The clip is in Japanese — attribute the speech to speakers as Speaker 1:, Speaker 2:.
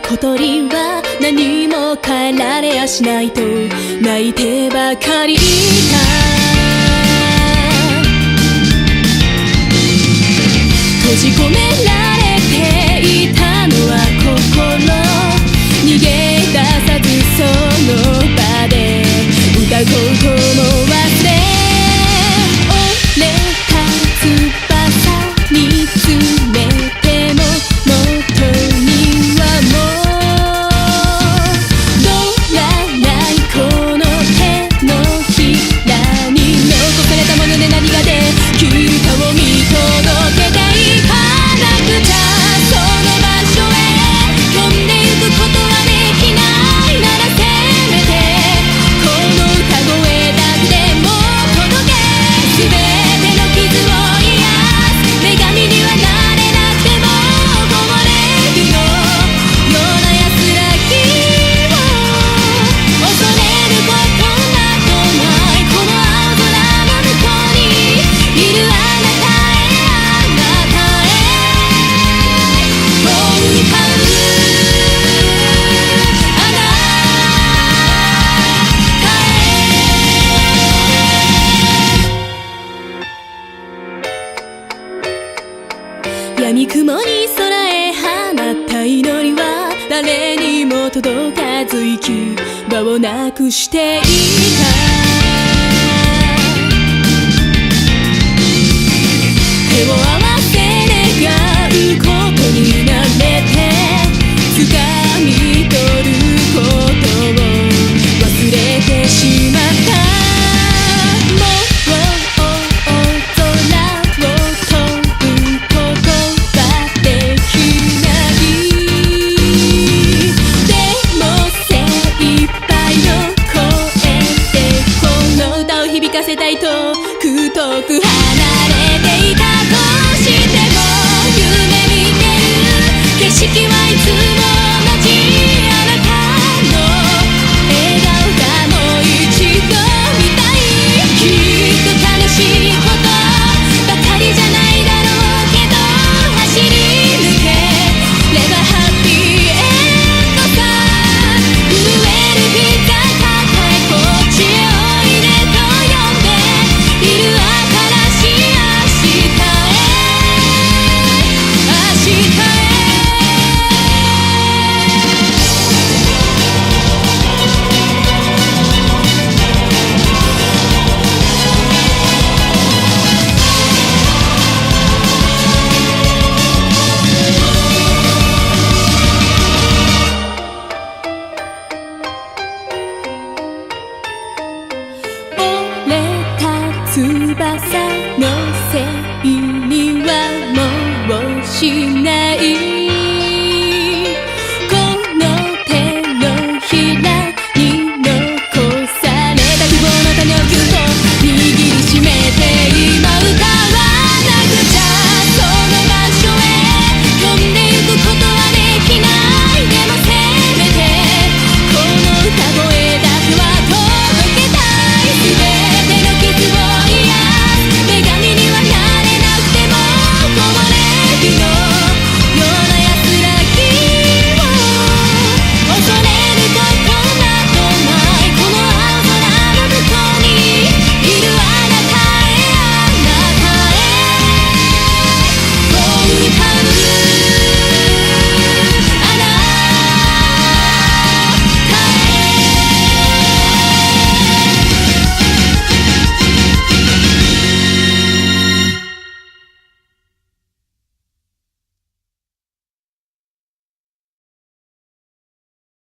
Speaker 1: 小鳥は何も変えられやしないと泣いてばかりいた。閉じ込められていたのは心、逃げ出さずその場で歌うことも忘れ、折れた翼見つめても元にはもう戻らない。この手のひらに残されたもので何ができるかを見届けていかなくちゃ。その場所へ飛んでゆくことはできないならせめてこの歌声だけでも届け、全ての傷を癒す女神にはなれなくても木漏れ日のような安らぎを恐れることなどない。この青空の向こうにいるあなたへ、あなたへもう歌うあなたへ。闇雲に空へ放った祈りは誰にも届かず行き場をなくしていた。手を合わせ願うことになれて掴み取ることを忘れてしまった。もう空を飛ぶことはできない。でも精一杯の声でこの歌を響かせたいと遠く離れ